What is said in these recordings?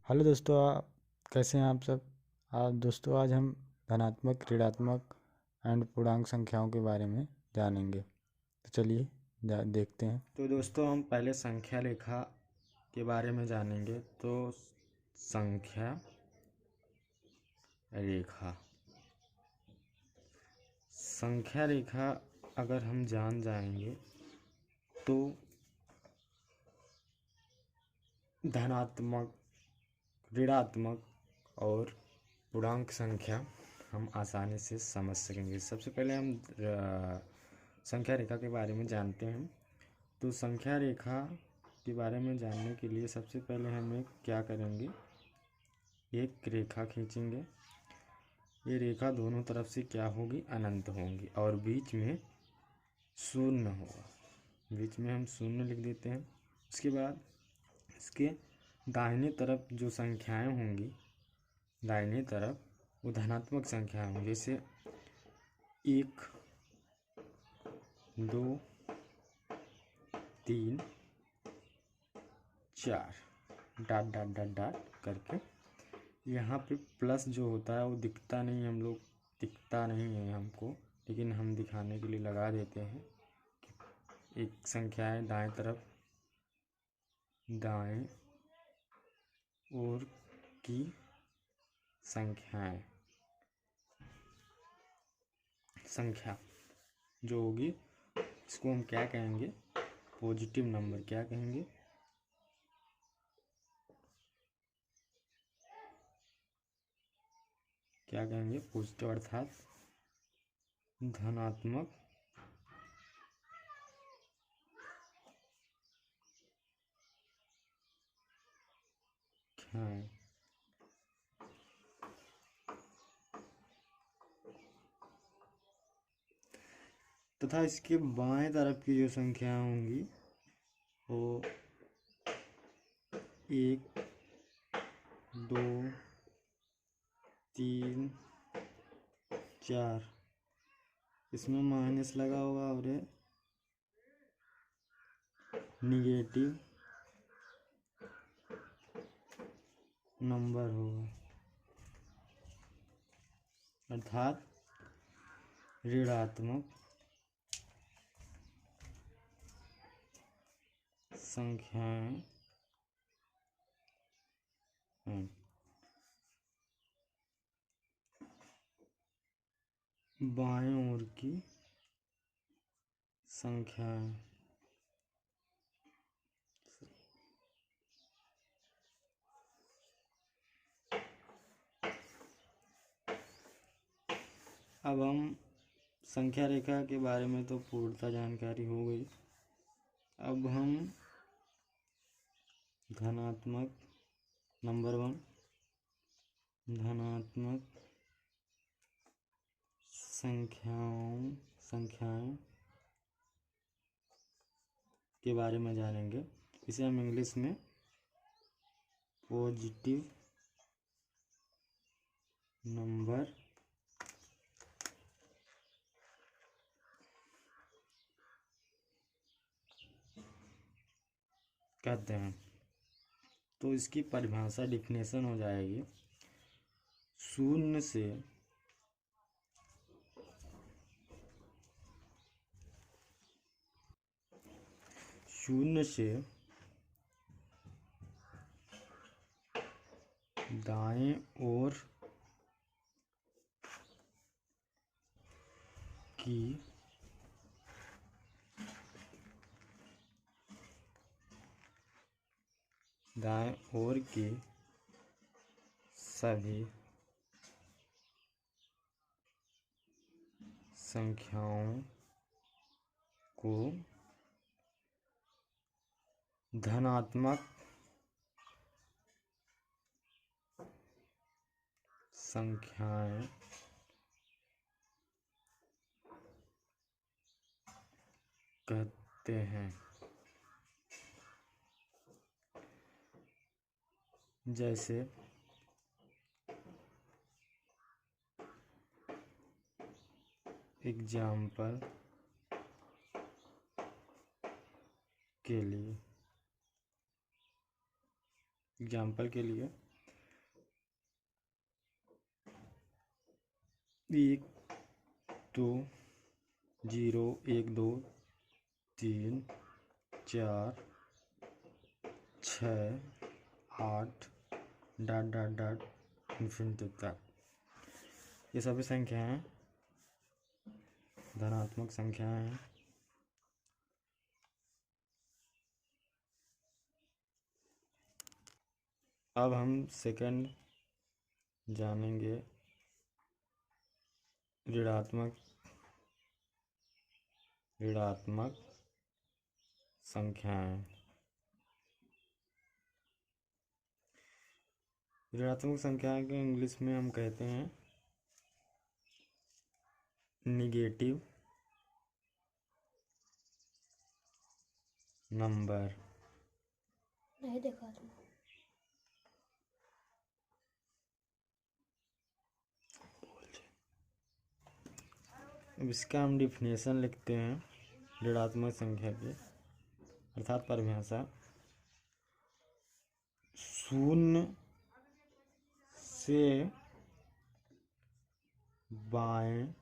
Hello दोस्तों, आप कैसे हैं? आप सब दोस्तों, आज हम धनात्मक, ऋणात्मक एंड पूर्णांक संख्याओं के बारे में जानेंगे। तो चलिए देखते हैं। तो दोस्तों, हम पहले संख्या रेखा के बारे में जानेंगे। तो संख्या रेखा संख्या रेखा अगर हम जान जाएंगे तो धनात्मक, ऋणात्मक और पूर्णांक संख्या हम आसानी से समझ सकेंगे। सबसे पहले हम संख्या रेखा के बारे में जानते हैं। तो संख्या रेखा के बारे में जानने के लिए सबसे पहले हम क्या करेंगे, एक रेखा खींचेंगे। ये रेखा दोनों तरफ से क्या होगी, अनंत होंगी और बीच में शून्य होगा। बीच में हम शून्य लिख देते हैं। उसके बाद इसके दाहिने तरफ जो संख्याएं होंगी, दाहिने तरफ वो धनात्मक संख्याएं होंगी, जैसे 1, 2, 3, 4 डॉट डॉट डॉट डॉट करके। यहाँ पे प्लस जो होता है वो दिखता नहीं है हमको, लेकिन हम दिखाने के लिए लगा देते हैं कि एक संख्या है दाएं तरफ, दाएं ओर की संख्या जो होगी, इसको हम क्या कहेंगे, पॉजिटिव नंबर। क्या कहेंगे, पॉजिटिव, अर्थात धनात्मक संख्याएं। तथा इसके बाएं तरफ की जो संख्या होंगी वो 1, 2, 3, 4, इसमें माइनस लगा होगा और ये निगेटिव नंबर होगा, अर्थात ऋणात्मक संख्याएं हैं। बाएं ओर की संख्याएं। अब हम संख्या रेखा के बारे में तो पूर्णतः जानकारी हो गई। अब हम धनात्मक, नंबर 1, धनात्मक संख्याएं के बारे में जानेंगे। इसे हम इंग्लिश में पॉजिटिव नंबर कहते हैं। तो इसकी परिभाषा, डिफिनेशन हो जाएगी, शून्य से दाएं ओर की सभी संख्याओं को धनात्मक संख्याएं कहते हैं। जैसे एग्जाम्पल के लिए 1 2 0 1 2 3 4 6 8 डॉट डॉट डॉट इन्फिनिटी तक। ये सभी संख्याएं धनात्मक संख्याएं हैं। अब हम सेकंड जानेंगे ऋणात्मक संख्याएं। ऋणात्मक संख्याएं को इंग्लिश में हम कहते हैं निगेटिव नंबर। नहीं देखा तुम। अब इसका हम डिफिनेशन लिखते हैं ऋणात्मक संख्या की, अर्थात परिभाषा। शून्य से बाएं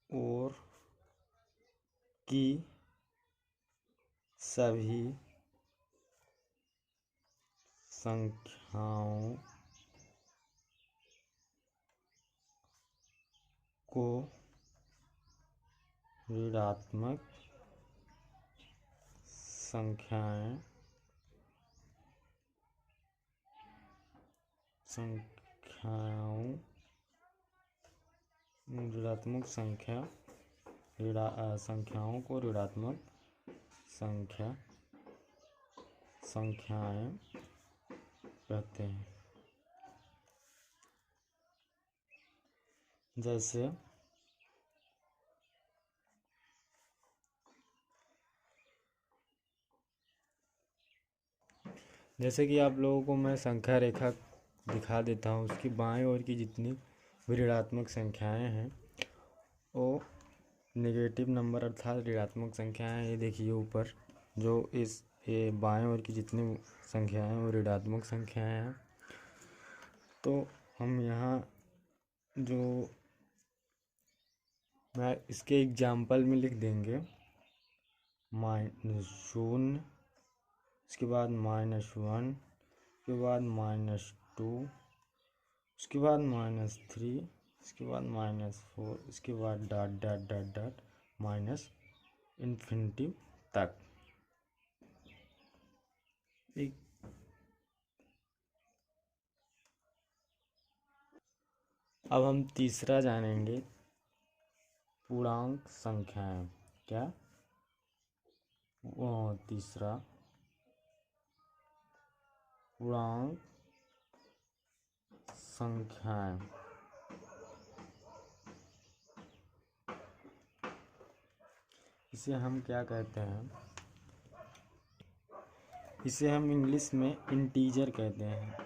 ओर की सभी संख्याओं को ऋणात्मक संख्याओं को ऋणात्मक संख्याएं कहते हैं। जैसे कि आप लोगों को मैं संख्या रेखा दिखा देता हूँ। उसकी बाएं ओर की जितनी भी ऋणात्मक संख्याएं हैं वो नेगेटिव नंबर अर्थात ऋणात्मक संख्याएं हैं। ये देखिए ऊपर जो ये बाएं ओर की जितनी संख्याएं हैं वो ऋणात्मक संख्याएं हैं। तो हम यहाँ जो मैं इसके एग्जाम्पल में लिख देंगे -0, उसके बाद -1, उसके बाद -2, उसके बाद -3, उसके बाद -4, उसके बाद dot dot dot dot minus infinity तक। अब हम तीसरा जानेंगे पूर्णांक संख्याएं। क्या वो तीसरा पूर्णांक संख्याएं। इसे हम क्या कहते हैं? इसे हम इंग्लिश में इंटीजर कहते हैं।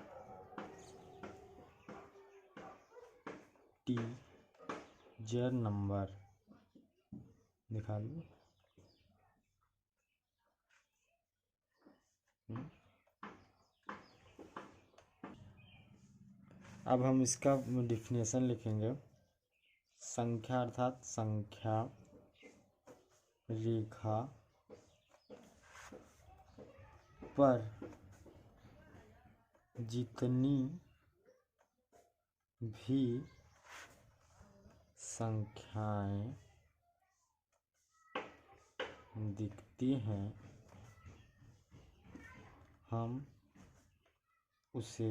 टीजर नंबर दिखा लो। अब हम इसका डिफिनेशन लिखेंगे। संख्या अर्थात संख्या रेखा पर जितनी भी संख्याएं दिखती हैं हम उसे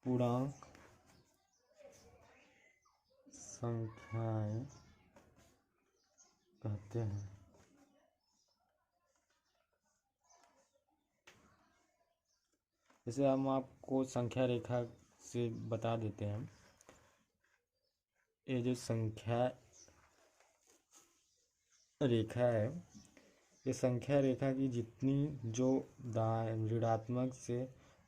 पूर्णांक संख्याएं कहते हैं। जैसे हम आपको संख्या रेखा से बता देते हैं। ये जो संख्या रेखा है, ये संख्या रेखा की जितनी जो ऋणात्मक से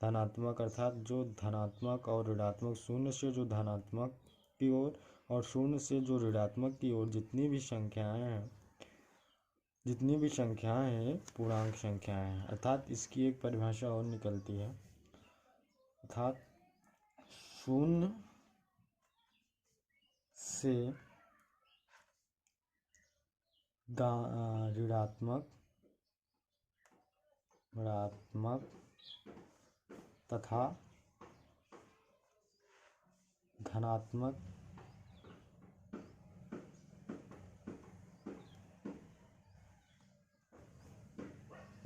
धनात्मक अर्थात जो धनात्मक और ऋणात्मक, शून्य से जो धनात्मक की ओर और शून्य से जो ऋणात्मक की ओर जितनी भी संख्याएं हैं पूर्णांक संख्याएं हैं। अर्थात इसकी एक परिभाषा और निकलती है, अर्थात शून्य से ऋणात्मक तथा धनात्मक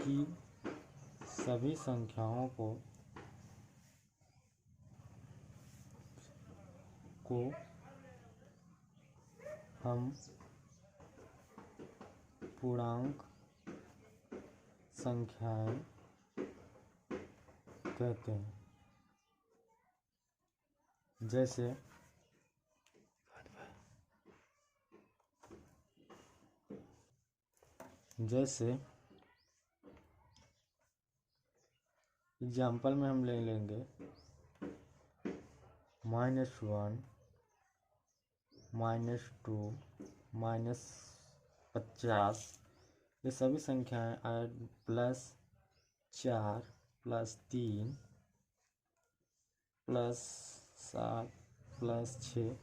की सभी संख्याओं को हम पूर्णांक संख्याएं कहते हैं। जैसे एग्जाम्पल में हम ले लेंगे -1, -2, -50, ये सभी संख्याएं +4, +3, +7, +6,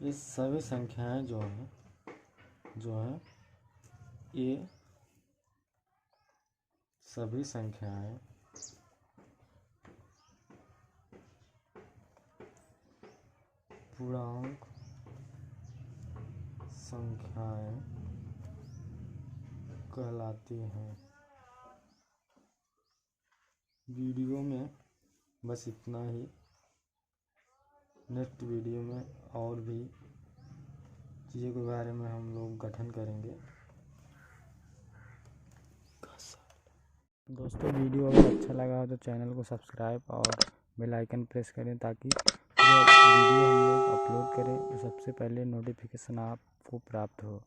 ये सभी संख्याएं जो हैं ये सभी संख्याएं पूर्णांक संख्याएं कहलाती हैं। वीडियो में बस इतना ही। नेक्स्ट वीडियो में और भी चीज़ों के बारे में हम लोग गठन करेंगे। दोस्तों वीडियो अगर अच्छा लगा हो तो चैनल को सब्सक्राइब और बेल आइकन प्रेस करें, ताकि जो वीडियो हम लोग अपलोड करें सबसे पहले नोटिफिकेशन आपको प्राप्त हो।